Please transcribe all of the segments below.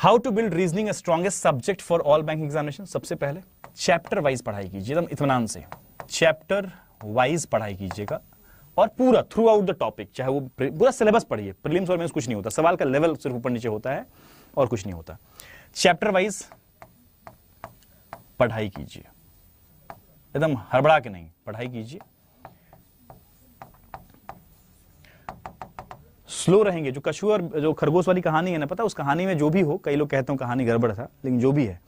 How to build reasoning a strongest subject for all bank examination. सबसे पहले chapter wise पढ़ाई कीजिए, एकदम इत्मीनान से चैप्टर वाइज पढ़ाई कीजिएगा और पूरा थ्रू आउट द टॉपिक, चाहे वो पूरा सिलेबस पढ़िए। प्रीलिम्स और मेंस कुछ नहीं होता, सवाल का लेवल सिर्फ ऊपर नीचे होता है और कुछ नहीं होता। चैप्टर वाइज पढ़ाई कीजिए, एकदम हड़बड़ा के नहीं पढ़ाई कीजिए। स्लो रहेंगे। जो कछुआ और जो खरगोश वाली कहानी है ना, पता उस कहानी में जो भी हो, कई लोग कहते हैं कहानी गड़बड़ था, लेकिन जो भी है,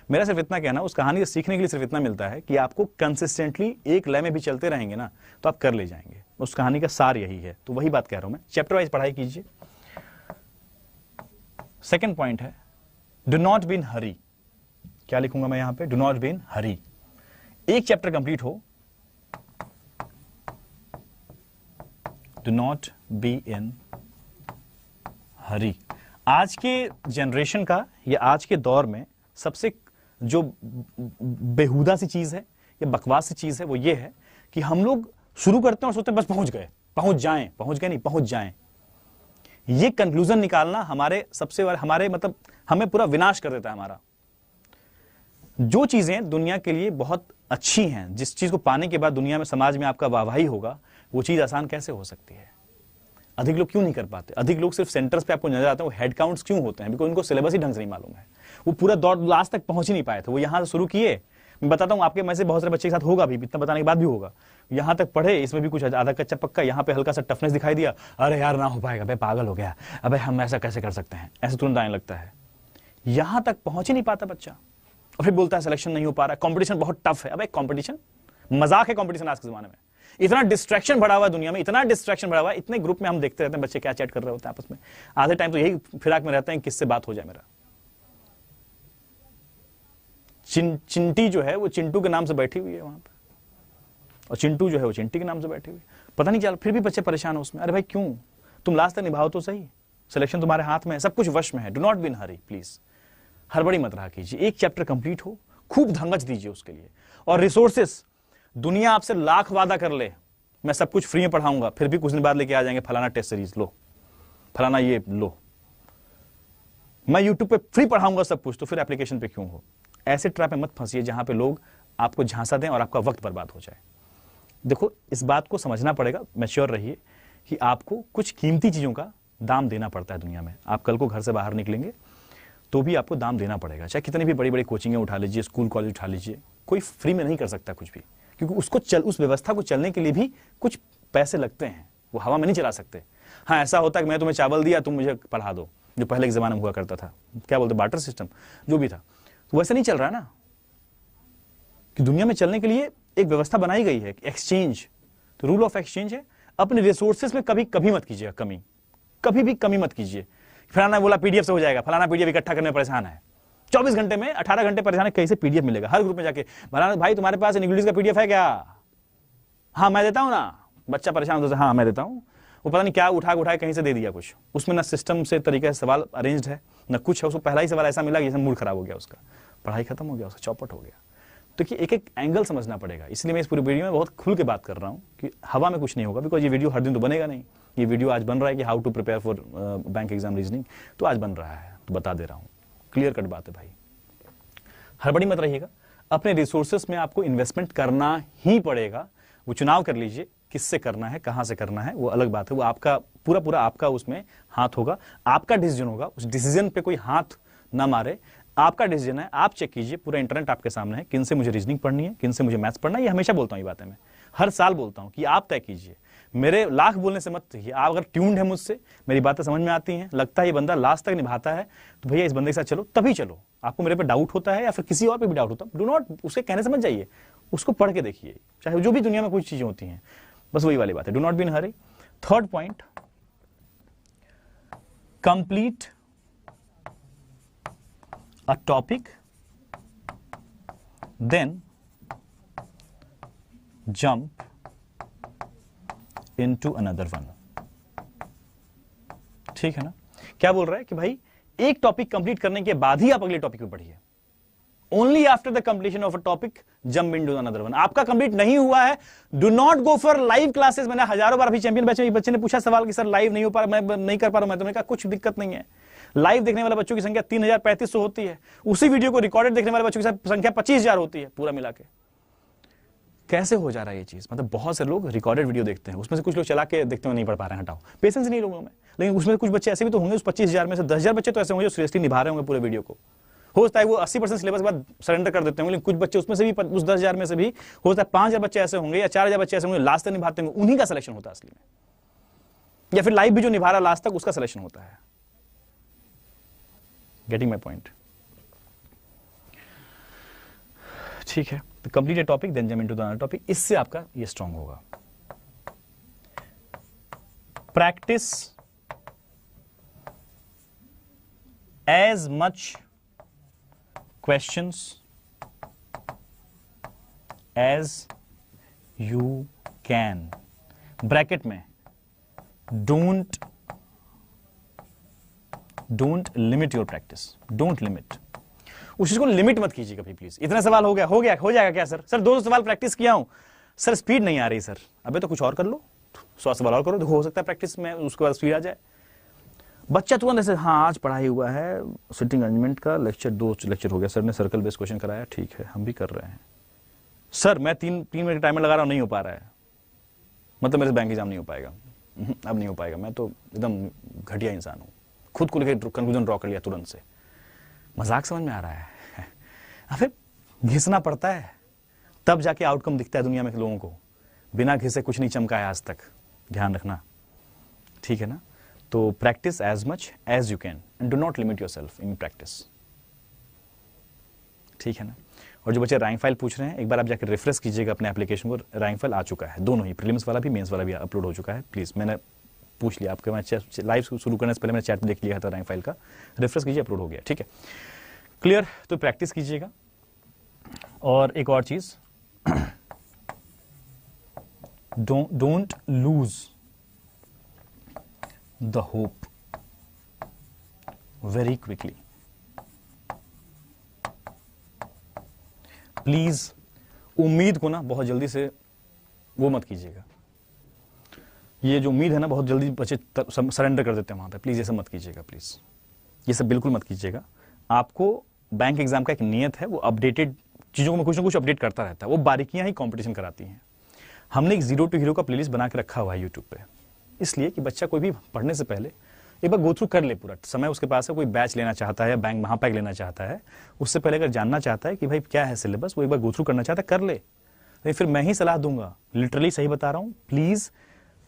मेरा सिर्फ इतना कहना, उस कहानी से सीखने के लिए सिर्फ इतना मिलता है कि आपको कंसिस्टेंटली एक लय में भी चलते रहेंगे ना तो आप कर ले जाएंगे। उस कहानी का सार यही है, तो वही बात कह रहा हूं मैं। चैप्टर वाइज पढ़ाई कीजिए। सेकेंड पॉइंट है डू नॉट बी इन हरी। क्या लिखूंगा मैं यहां पे? डू नॉट बी इन हरी। एक चैप्टर कंप्लीट हो, डू नॉट बी इन हरी। आज के जनरेशन का या आज के दौर में सबसे जो बेहुदा सी चीज है या बकवास सी चीज है वो ये है कि हम लोग शुरू करते हैं और सोचते हैं बस पहुंच गए नहीं, पहुंच जाएं। ये कंक्लूजन निकालना हमारे सबसे हमारे मतलब हमें पूरा विनाश कर देता है हमारा। जो चीजें दुनिया के लिए बहुत अच्छी हैं, जिस चीज को पाने के बाद दुनिया में समाज में आपका वाहवाही होगा, वो चीज आसान कैसे हो सकती है? अधिक लोग क्यों नहीं कर पाते? अधिक लोग सिर्फ सेंटर्स पे आपको नजर आते हैं, वो हेड काउंट्स क्यों होते हैं? बिकॉज उनको सिलेबस ही ढंग से नहीं मालूम है। वो पूरा दौड़ लास्ट तक पहुंच ही नहीं पाए थे। वो यहां से शुरू किए, मैं बताता हूं आपके में से बहुत सारे बच्चे के साथ होगा भी, इतना बताने के बाद भी होगा। यहां तक पढ़े, इसमें भी कुछ आधा कच्चा पक्का, यहां पे हल्का सा टफनेस दिखाई दिया, अरे यार ना हो पाएगा, भाई पागल हो गया, अबे हम ऐसा कैसे कर सकते हैं, ऐसे तुरंत आने लगता है। यहां तक पहुंच ही नहीं पाता बच्चा और फिर बोलता है सिलेक्शन नहीं हो पा रहा, कंपटीशन बहुत टफ है। अबे कंपटीशन मजाक है, कंपटीशन आज के जमाने में। इतना डिस्ट्रैक्शन बढ़ा हुआ है दुनिया में, इतना डिस्ट्रैक्शन बढ़ा हुआ है। इतने ग्रुप में हम देखते रहते हैं बच्चे क्या चैट कर रहे होते हैं आपस में। आधे टाइम तो यही फिराक में रहते हैं किससे बात हो जाए मेरा। चिंटी जो है वो चिंटू के नाम से बैठी हुई है वहां पे, और चिंटू जो है वो चिंटी के नाम से बैठी हुई है। पता नहीं चल, फिर भी बच्चे परेशान हो उसमें। अरे भाई क्यों? तुम लास्ट तक निभाओ तो सही, सिलेक्शन तुम्हारे हाथ में है, सब कुछ वश में है। Do not be in Hari please. हड़बड़ी मत रहा कीजिए। एक चैप्टर कंप्लीट हो, खूब धंगच दीजिए उसके लिए। और रिसोर्सेस, दुनिया आपसे लाख वादा कर ले मैं सब कुछ फ्री में पढ़ाऊंगा, फिर भी कुछ दिन बाद लेके आ जाएंगे फलाना टेस्ट सीरीज लो, फलाना ये लो, मैं यूट्यूब पे फ्री पढ़ाऊंगा सब कुछ, तो फिर एप्लीकेशन पे क्यों हो? ऐसे ट्रैप में मत फंसिए जहां पे लोग आपको झांसा दें और आपका वक्त बर्बाद हो जाए। देखो, इस बात को समझना पड़ेगा, मैच्योर रहिए कि आपको कुछ कीमती चीजों का दाम देना पड़ता है दुनिया में। आप कल को घर से बाहर निकलेंगे तो भी आपको दाम देना पड़ेगा। चाहे कितनी भी बड़ी बड़ी कोचिंगें उठा लीजिए, स्कूल कॉलेज उठा लीजिए, कोई फ्री में नहीं कर सकता कुछ भी, क्योंकि उसको उस व्यवस्था को चलने के लिए भी कुछ पैसे लगते हैं। वो हवा में नहीं चला सकते। हाँ, ऐसा होता है कि मैं तुम्हें चावल दिया, तुम मुझे पढ़ा दो, जो पहले के जमाने में हुआ करता था, क्या बोलते, बार्टर सिस्टम जो भी था, तो वैसे नहीं चल रहा है ना। कि दुनिया में चलने के लिए एक व्यवस्था बनाई गई है, एक्सचेंज, तो रूल ऑफ एक्सचेंज है। अपने रिसोर्सेस में कभी मत कीजिएगा कमी, कभी भी कमी मत कीजिए। फलाना बोला पीडीएफ से हो जाएगा, फलाना पीडीएफ इकट्ठा करने में परेशान है, 24 घंटे में 18 घंटे परेशान है, कैसे पीडीएफ मिलेगा? हर ग्रुप में जाके भाई तुम्हारे पास इंग्लिश का पीडीएफ है क्या? हाँ मैं देता हूं ना। बच्चा परेशान होता है, हाँ मैं देता हूं। वो पता नहीं क्या उठा कहीं से दे दिया कुछ, उसमें ना सिस्टम से तरीके से सवाल अरेंज्ड है ना कुछ है। उसको पहला ही सवाल ऐसा मिला कि जैसे मूड खराब हो गया, उसका पढ़ाई खत्म हो गया, उसका चौपट हो गया। तो कि एक एक एंगल समझना पड़ेगा। इसलिए मैं इस पूरी वीडियो में बहुत खुल के बात कर रहा हूं कि हवा में कुछ नहीं होगा, बिकॉज ये वीडियो हर दिन तो बनेगा नहीं। ये वीडियो आज बन रहा है कि how to prepare for bank exam reasoning, तो आज बन रहा है, तो बता दे रहा हूं। क्लियर कट बात है भाई, हड़बड़ी मत रहिएगा। अपने रिसोर्सेस में आपको इन्वेस्टमेंट करना ही पड़ेगा। वो चुनाव कर लीजिए किससे करना है, कहां से करना है, वो अलग बात है। वो आपका पूरा आपका उसमें हाथ होगा, आपका डिसीजन होगा। उस डिसीजन पे कोई हाथ ना मारे, आपका डिसीजन है। आप चेक कीजिए, पूरा इंटरनेट आपके सामने है, किन से मुझे रीजनिंग पढ़नी है, किन से मुझे मैथ्स पढ़ना है। ये हमेशा बोलता हूं ये बातें, मैं हर साल बोलता हूं कि आप तय कीजिए। मेरे लाख बोलने से मत कहिए। आप अगर ट्यून्ड है मुझसे, मेरी बातें समझ में आती हैं, लगता है ये बंदा लास्ट तक निभाता है, तो भैया इस बंदे के साथ चलो, तभी चलो। आपको मेरे पे डाउट होता है या फिर किसी और पे भी डाउट होता है, डू नॉट उसके कहने से मत जाइए, उसको पढ़ के देखिए। चाहे जो भी दुनिया में कुछ चीजें होती हैं, बस वही वाली बात है, do not be in hurry. Third point, complete a topic then jump into another one. ठीक है ना? क्या बोल रहा है कि भाई एक टॉपिक कंप्लीट करने के बाद ही आप अगले टॉपिक पे बढ़िए। Only after the completion of a topic jump into another one. आपका कंप्लीट नहीं हुआ है, do not go for live classes. मैंने हजारों बार अभी चैंपियन बैच में बच्चे ने पूछा सवाल कि सर लाइव नहीं हो पा रहा, मैं नहीं कर पा रहा हूं। मैं तुमने कहा कुछ दिक्कत नहीं है, लाइव देखने वाले बच्चों की संख्या 3,3500 होती है, उसी वीडियो को रिकॉर्डेड देखने वाले बच्चों की संख्या 25,000 होती है पूरा मिला के। कैसे हो जा रहा है ये चीज? मतलब बहुत से लोग रिकॉर्डेड वीडियो देखते हैं, उसमें से कुछ लोग चला के देखते हुए नहीं पढ़ पा रहे हैं, हटाओ, पेशेंस नहीं लोगों में। लेकिन उसमें कुछ बच्चे ऐसे भी तो होंगे, उस 25,000 में से 10,000 बच्चे तो ऐसे होंगे जो सीरियसली निभा रहे होंगे पूरे वीडियो को। हो सकता है वो 80% सिलेबस के बाद सरेंडर कर देते होंगे, लेकिन कुछ बच्चे उसमें से भी, उस 10,000 में से भी हो सकता है 5,000 बच्चे ऐसे होंगे या 4,000 बच्चे ऐसे होंगे लास्ट तक निभाते होंगे, उन्हीं का सिलेक्शन होता है असली में। या फिर लाइव भी जो निभा रहा लास्ट तक, उसका सिलेक्शन होता है। Getting my point? ठीक है, तो कंप्लीट ये topic, then jump into the other topic. इससे आपका ये स्ट्रांग होगा। Practice as much questions as you can, bracket में don't limit your practice, don't limit. उस चीज को लिमिट मत कीजिए कभी प्लीज। इतना सवाल हो जाएगा क्या सर? सर 200 सवाल प्रैक्टिस किया हूं सर, स्पीड नहीं आ रही सर। अबे तो कुछ और कर लो, 100 सवाल और करो, तो हो सकता है प्रैक्टिस में उसके बाद स्पीड आ जाए। बच्चा तुरंत ऐसे, हाँ आज पढ़ाई हुआ है सिटिंग अरेंजमेंट का, लेक्चर 2 लेक्चर हो गया, सर ने सर्कल बेस्ड क्वेश्चन कराया, ठीक है हम भी कर रहे हैं सर, मैं 3 मिनट टाइमर लगा रहा हूं, नहीं हो पा रहा है, मतलब मेरे बैंक एग्जाम नहीं हो पाएगा, अब नहीं हो पाएगा, मैं तो एकदम घटिया इंसान हूं, खुद को लेकर कंक्लूजन ड्रॉ कर लिया तुरंत से। मजाक समझ में आ रहा है? अबे घिसना पड़ता है तब जाके आउटकम दिखता है दुनिया में लोगों को, बिना घिसे कुछ नहीं चमका है आज तक, ध्यान रखना, ठीक है ना? तो practice as much as you can and do not limit yourself in practice, ठीक है ना? और जो बच्चे रैंक फाइल पूछ रहे हैं, एक बार आप जाकर रिफ्रेश कीजिएगा अपने एप्लीकेशन को, रैंक फाइल आ चुका है, दोनों ही, प्रीलिम्स वाला भी मेंस वाला भी अपलोड हो चुका है। प्लीज, मैंने पूछ लिया आपके, मैं लाइव शुरू करने से पहले मैंने चैट में देख लिया था रैंक फाइल का, रिफ्रेश कीजिए, अपलोड हो गया, ठीक है, क्लियर? तो प्रैक्टिस कीजिएगा। और एक और चीज, don't lose the hope very quickly, please उम्मीद को ना बहुत जल्दी से वो मत कीजिएगा। ये जो उम्मीद है ना, बहुत जल्दी बच्चे सरेंडर कर देते हैं वहां पे, प्लीज ये सब मत कीजिएगा, प्लीज ये सब बिल्कुल मत कीजिएगा। आपको बैंक एग्जाम का एक नियत है, वो अपडेटेड चीजों में कुछ ना कुछ अपडेट करता रहता है, वो बारीकियां ही कंपटीशन कराती हैं। हमने एक जीरो टू हीरो का प्लेलिस्ट बना के रखा हुआ है यूट्यूब पे, इसलिए कि बच्चा कोई भी पढ़ने से पहले एक बार गो थ्रू कर ले पूरा, समय उसके पास है, कोई बैच लेना चाहता है या बैंक महापैक लेना चाहता है, उससे पहले अगर जानना चाहता है कि भाई क्या है सिलेबस, वो एक बार गो थ्रू करना चाहता है, कर ले। लेकिन फिर मैं ही सलाह दूंगा, लिटरली सही बता रहा हूं, प्लीज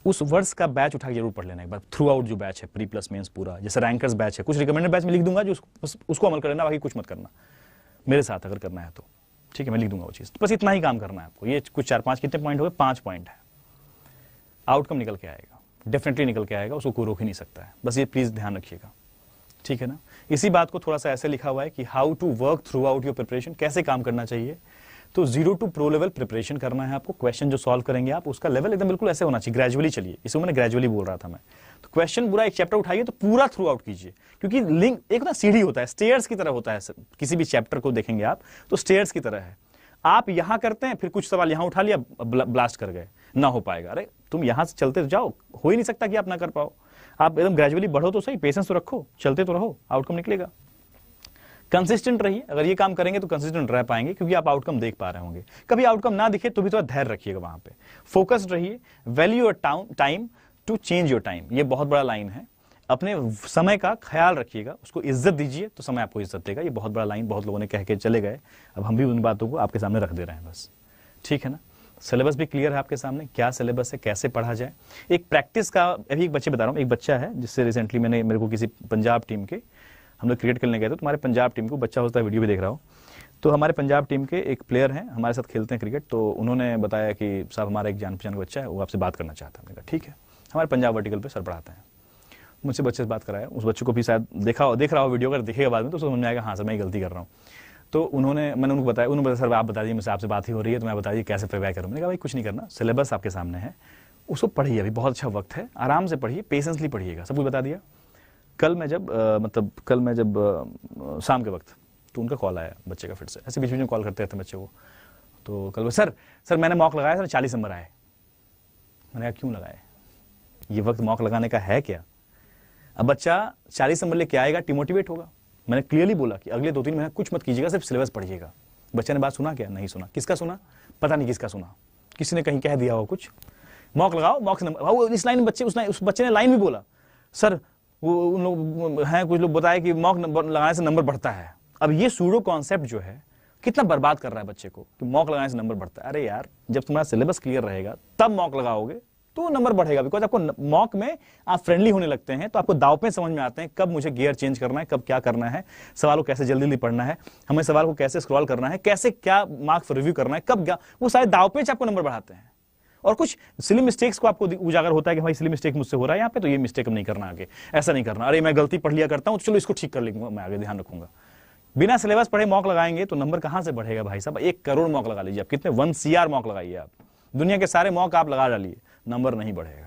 उस वर्ष का बैच उठा के जरूर पढ़ लेना एक बार, थ्रू आउट जो बैच है, प्री प्लस मेंस पूरा, जैसे रैंकर्स बैच है, कुछ रिकमेंडेड बैच में लिख दूंगा, जो उसको अमल कर लेना, बाकी कुछ मत करना मेरे साथ अगर करना है तो, ठीक है, मैं लिख दूंगा वो चीज। बस इतना ही काम करना है आपको। ये कुछ 4-5 कितने पॉइंट हो गए? 5 पॉइंट है, आउटकम निकल के आएगा, डेफिनेटली निकल के आएगा, उसको कोई रोक ही नहीं सकता है, बस ये प्लीज ध्यान रखिएगा, ठीक है ना? इसी बात को थोड़ा सा ऐसे लिखा हुआ है कि how to work throughout your preparation, कैसे काम करना चाहिए। तो 0 टू प्रो लेवल प्रिपरेशन करना है आपको। क्वेश्चन जो सॉल्व करेंगे आप, उसका लेवल एकदम बिल्कुल ऐसे होना चाहिए, ग्रेजुअली चलिए, इसे मैंने ग्रेजुअली बोल रहा था मैं। तो क्वेश्चन पूरा एक चैप्टर उठाइए तो पूरा थ्रू आउट कीजिए, क्योंकि लिंक एक ना सीढ़ी होता है, स्टेयर्स की तरह होता है, किसी भी चैप्टर को देखेंगे आप तो स्टेयर्स की तरह है। आप यहां करते हैं, फिर कुछ सवाल यहां उठा लिया, ब्लास्ट कर गए, ना हो पाएगा। अरे तुम यहां से चलते जाओ, हो ही नहीं सकता कि आप ना कर पाओ। आप एकदम ग्रेजुअली बढ़ो तो सही, पेशेंस तो रखो, चलते तो रहो, आउटकम निकलेगा। कंसिस्टेंट रहिए, अगर ये काम करेंगे तो कंसिस्टेंट रह पाएंगे, क्योंकि आप आउटकम देख पा रहे होंगे। कभी आउटकम ना दिखे तो भी थोड़ा धैर्य रखिएगा वहां पे, फोकस्ड रहिए। Value your time to change your time, ये बहुत बड़ा लाइन है। अपने समय का ख्याल रखिएगा, उसको इज्जत दीजिए तो समय आपको इज्जत देगा। ये बहुत बड़ा लाइन बहुत लोगों ने कह के चले गए, अब हम भी उन बातों को आपके सामने रख दे रहे हैं बस, ठीक है ना? सिलेबस भी क्लियर है आपके सामने, क्या सिलेबस है, कैसे पढ़ा जाए। एक प्रैक्टिस का अभी एक बच्चे बता रहा हूँ, एक बच्चा है जिससे रिसेंटली मेरे को किसी पंजाब टीम के, हम लोग क्रिकेट खेलने गए थे, तो हमारे पंजाब टीम को, बच्चा होता है वीडियो भी देख रहा हो, तो हमारे पंजाब टीम के एक प्लेयर हैं, हमारे साथ खेलते हैं क्रिकेट, तो उन्होंने बताया कि साहब हमारा एक जान पहचान का बच्चा है, वो आपसे बात करना चाहता है। मैंने कहा ठीक है, हमारे पंजाब वर्टिकल पे सर पढ़ाते हैं, मुझसे बच्चे से बात कराया। उस बच्चे को भी शायद देख रहा हो वीडियो, अगर देखेगा बाद में तो समझ में आएगा हाँ सर मैं गलती कर रहा हूँ। तो मैंने उनको बताया, उन्होंने बताया सर आप बता दीजिए, मुझसे आपसे बात ही हो रही है तो मैं बताइए कैसे प्रिपेयर करूँ। मैंने कहा भाई कुछ नहीं करना, सिलेबस आपके सामने है, उसको पढ़िए, अभी बहुत अच्छा वक्त है, आराम से पढ़िए, पेशेंसली पढ़िएगा, सब कुछ बता दिया। कल मैं जब शाम के वक्त, तो उनका कॉल आया बच्चे का, फिर से ऐसे बीच बीच में कॉल करते रहते हैं बच्चे को। तो कल सर मैंने मॉक लगाया सर, 40 नंबर आए। मैंने कहा क्यों लगाए, ये वक्त मॉक लगाने का है क्या? अब बच्चा 40 नंबर लेके आएगा, डिमोटिवेट होगा। मैंने क्लियरली बोला कि अगले 2-3 महीने कुछ मत कीजिएगा, सिर्फ सिलेबस पढ़िएगा। बच्चे ने बात सुना क्या? नहीं सुना। किसका सुना? पता नहीं किसका सुना, किसी ने कहीं कह दिया हो कुछ, मॉक लगाओ, मॉक से नंबर। इस लाइन में उस बच्चे ने लाइन भी बोला, सर वो उन लोग हैं, कुछ लोग बताए कि मॉक लगाने से नंबर बढ़ता है। अब ये सूडो कॉन्सेप्ट जो है कितना बर्बाद कर रहा है बच्चे को कि मॉक लगाने से नंबर बढ़ता है। अरे यार, जब तुम्हारा सिलेबस क्लियर रहेगा तब मॉक लगाओगे तो नंबर बढ़ेगा। बिकॉज आपको मॉक में आप फ्रेंडली होने लगते हैं, तो आपको दाव पे समझ में आते हैं कब मुझे गियर चेंज करना है, कब क्या करना है, सवाल को कैसे जल्दी जल्दी पढ़ना है, हमें सवाल को कैसे स्क्रॉल करना है, कैसे क्या मार्क्स रिव्यू करना है, कब क्या, वो सारे दाव पे आपको नंबर बढ़ाते हैं। और कुछ सिली मिस्टेक्स को आपको उजागर होता है कि भाई सिली मिस्टेक मुझसे हो रहा है यहाँ पे, तो ये मिस्टेक नहीं करना, आगे ऐसा नहीं करना। अरे मैं गलती पढ़ लिया करता हूँ, चलो इसको ठीक कर लूंगा, मैं आगे ध्यान रखूंगा। बिना सिलेबस पढ़े मॉक लगाएंगे तो नंबर कहां से बढ़ेगा भाई साहब? 1 करोड़ मॉक लगा लीजिए आप, कितने 1 CR मॉक लगाइए आप, दुनिया के सारे मॉक आप लगा डालिए, नंबर नहीं बढ़ेगा।